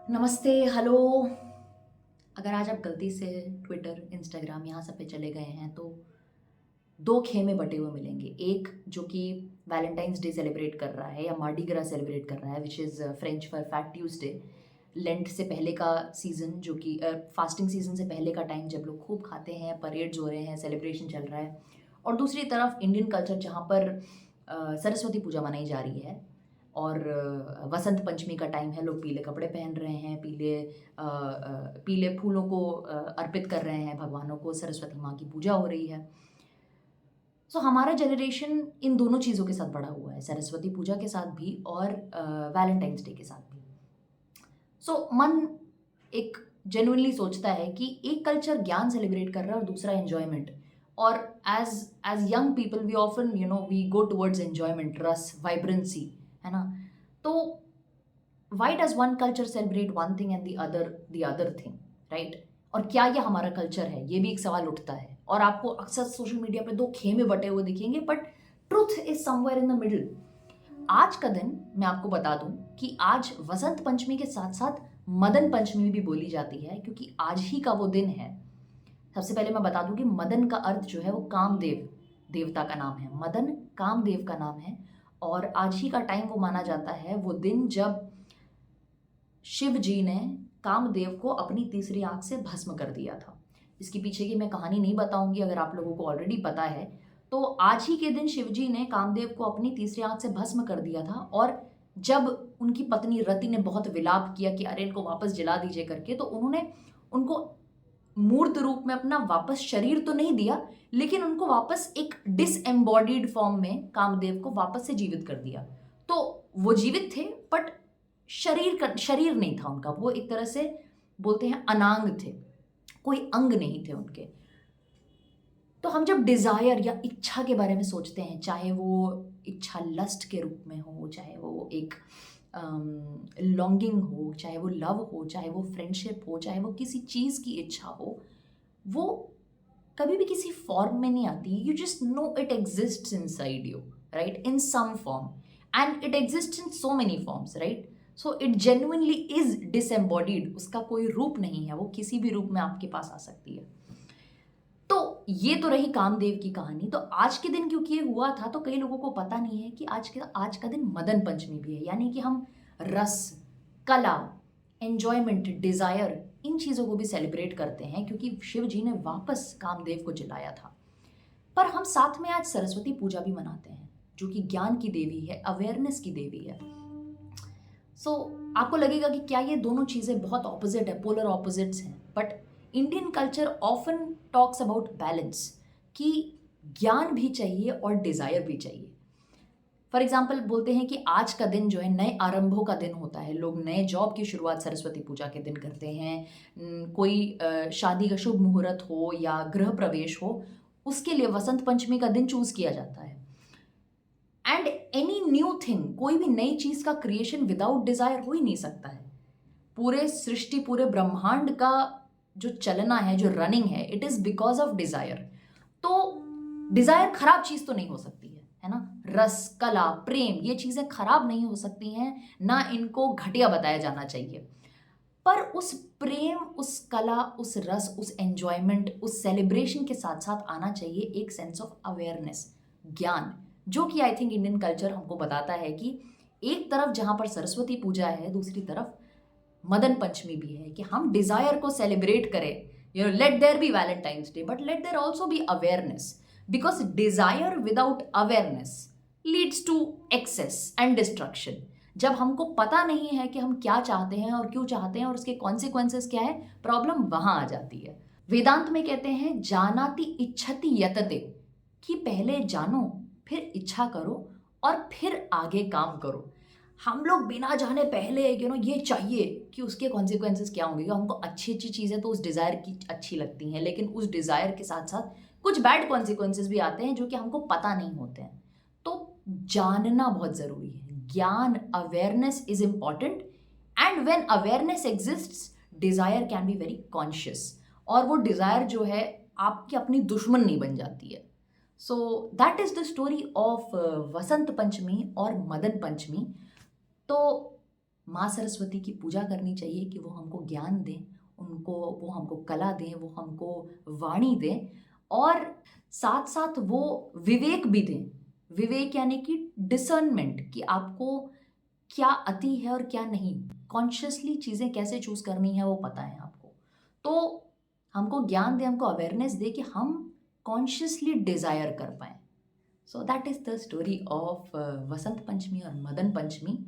नमस्ते, हेलो। अगर आज आप गलती से ट्विटर, इंस्टाग्राम यहाँ सब पे चले गए हैं तो 2 खेमे बँटे हुए मिलेंगे। एक जो कि वैलेंटाइन्स डे सेलिब्रेट कर रहा है या मार्डी ग्रा सेलिब्रेट कर रहा है which is French for fat Tuesday. Lent से पहले का सीज़न जो कि फास्टिंग सीज़न से पहले का टाइम जब लोग खूब खाते हैं, परेड्स हो रहे हैं, सेलिब्रेशन चल रहा है। और दूसरी तरफ इंडियन कल्चर जहाँ पर सरस्वती पूजा मनाई जा रही है और वसंत पंचमी का टाइम है, लोग पीले कपड़े पहन रहे हैं, पीले फूलों को अर्पित कर रहे हैं भगवानों को, सरस्वती माँ की पूजा हो रही है। सो हमारा जनरेशन इन दोनों चीज़ों के साथ बड़ा हुआ है, सरस्वती पूजा के साथ भी और वैलेंटाइन्स डे के साथ भी। मन एक जेन्युइनली सोचता है कि एक कल्चर ज्ञान सेलिब्रेट कर रहा है और दूसरा एन्जॉयमेंट। और as as young people we often we go towards enjoyment, रस, वाइब्रेंसी, है ना? तो why does one culture celebrate one thing and the other thing, right? और क्या ये हमारा कल्चर है? ये भी एक सवाल उठता है और आपको अक्सर सोशल मीडिया पे 2 खेमे बँटे हुए दिखेंगे but truth is somewhere in the middle. आज का दिन मैं आपको बता दूं कि आज वसंत पंचमी के साथ साथ मदन पंचमी भी बोली जाती है क्योंकि आज ही का वो दिन है। सबसे पहले मैं बता दूं कि मदन का अर्थ जो है वो कामदेव देवता का नाम है। मदन कामदेव का नाम है और आज ही का टाइम वो माना जाता है, वो दिन जब शिव जी ने कामदेव को अपनी तीसरी आंख से भस्म कर दिया था। इसके पीछे की मैं कहानी नहीं बताऊंगी, अगर आप लोगों को ऑलरेडी पता है। तो आज ही के दिन शिव जी ने कामदेव को अपनी तीसरी आंख से भस्म कर दिया था और जब उनकी पत्नी रति ने बहुत विलाप किया कि अरे इनको वापस जला दीजिए करके, तो उन्होंने उनको मूर्त रूप में अपना वापस शरीर तो नहीं दिया, लेकिन उनको वापस एक डिसएम्बॉडीड फॉर्म में कामदेव को वापस से जीवित कर दिया। तो वो जीवित थे बट शरीर नहीं था उनका, वो एक तरह से बोलते हैं अनांग थे, कोई अंग नहीं थे उनके। तो हम जब डिज़ायर या इच्छा के बारे में सोचते हैं, चाहे वो इच्छा लस्ट के रूप में हो, चाहे वो एक लॉन्गिंग हो, चाहे वो लव हो, चाहे वो फ्रेंडशिप हो, चाहे वो किसी चीज़ की इच्छा हो, वो कभी भी किसी फॉर्म में नहीं आती। You just know it exists inside you, right? In some form, and it exist in so many forms, right? So it genuinely is disembodied, उसका कोई रूप नहीं है, वो किसी भी रूप में आपके पास आ सकती है। तो ये तो रही कामदेव की कहानी। तो आज के दिन क्योंकि ये हुआ था तो कई लोगों को पता नहीं है कि आज का दिन मदन पंचमी भी है, यानी कि हम रस, कला, एन्जॉयमेंट, डिज़ायर, इन चीज़ों को भी सेलिब्रेट करते हैं क्योंकि शिव जी ने वापस कामदेव को जलाया था। पर हम साथ में आज सरस्वती पूजा भी मनाते हैं जो कि ज्ञान की देवी है, अवेयरनेस की देवी है। आपको लगेगा कि क्या ये दोनों चीज़ें बहुत ऑपोजिट है, पोलर ऑपोजिट्स हैं, but Indian culture often talks about balance, कि ज्ञान भी चाहिए और डिज़ायर भी चाहिए। फॉर एग्जाम्पल बोलते हैं कि आज का दिन जो है नए आरंभों का दिन होता है, लोग नए जॉब की शुरुआत सरस्वती पूजा के दिन करते हैं। कोई शादी का शुभ मुहूर्त हो या गृह प्रवेश हो, उसके लिए वसंत पंचमी का दिन चूज किया जाता है। एंड एनी न्यू थिंग, कोई भी नई चीज का क्रिएशन विदाउट डिजायर हो ही नहीं सकता है। पूरे सृष्टि, पूरे ब्रह्मांड का जो चलना है, जो रनिंग है, it is because of desire. तो डिजायर खराब चीज तो नहीं हो सकती है ना? रस, कला, प्रेम, ये चीजें खराब नहीं हो सकती हैं, ना इनको घटिया बताया जाना चाहिए। पर उस प्रेम, उस कला, उस रस, उस एंजॉयमेंट, उस सेलिब्रेशन के साथ साथ आना चाहिए एक सेंस ऑफ अवेयरनेस, ज्ञान, जो कि आई थिंक इंडियन कल्चर हमको बताता है कि एक तरफ जहां पर सरस्वती पूजा है, दूसरी तरफ मदन पंचमी भी है, कि हम डिजायर को सेलिब्रेट करें। Let there be Valentine's day but let there also be awareness, because desire without awareness leads to excess and destruction. जब हमको पता नहीं है कि हम क्या चाहते हैं और क्यों चाहते हैं और उसके कॉन्सिक्वेंसेस क्या है, प्रॉब्लम वहां आ जाती है। वेदांत में कहते हैं जानाति इच्छति यतते, कि पहले जानो, फिर इच्छा करो और फिर आगे काम करो। हम लोग बिना जाने पहले ये चाहिए कि उसके कॉन्सिक्वेंसेस क्या होंगे। हमको अच्छी अच्छी चीज़ें तो उस डिज़ायर की अच्छी लगती हैं, लेकिन उस डिज़ायर के साथ साथ कुछ बैड कॉन्सिक्वेंसेस भी आते हैं जो कि हमको पता नहीं होते हैं। तो जानना बहुत ज़रूरी है, ज्ञान, awareness is important. And when awareness exists, desire can be very conscious, और वो डिज़ायर जो है आपकी अपनी दुश्मन नहीं बन जाती है। So that is the story of Vasant Panchami और मदन पंचमी। तो माँ सरस्वती की पूजा करनी चाहिए कि वो हमको ज्ञान दें, वो हमको कला दें, वो हमको वाणी दें और साथ-साथ वो विवेक भी दें। विवेक यानी कि डिसर्नमेंट कि आपको क्या अति है और क्या नहीं। कॉन्शियसली चीज़ें कैसे चूज़ करनी है वो पता है आपको। तो हमको ज्ञान दें, हमको अवेयरनेस दें कि हम कॉन्शियसली डिज़ायर कर पाएँ। So that is the story of Vasant Panchami और मदन पंचमी।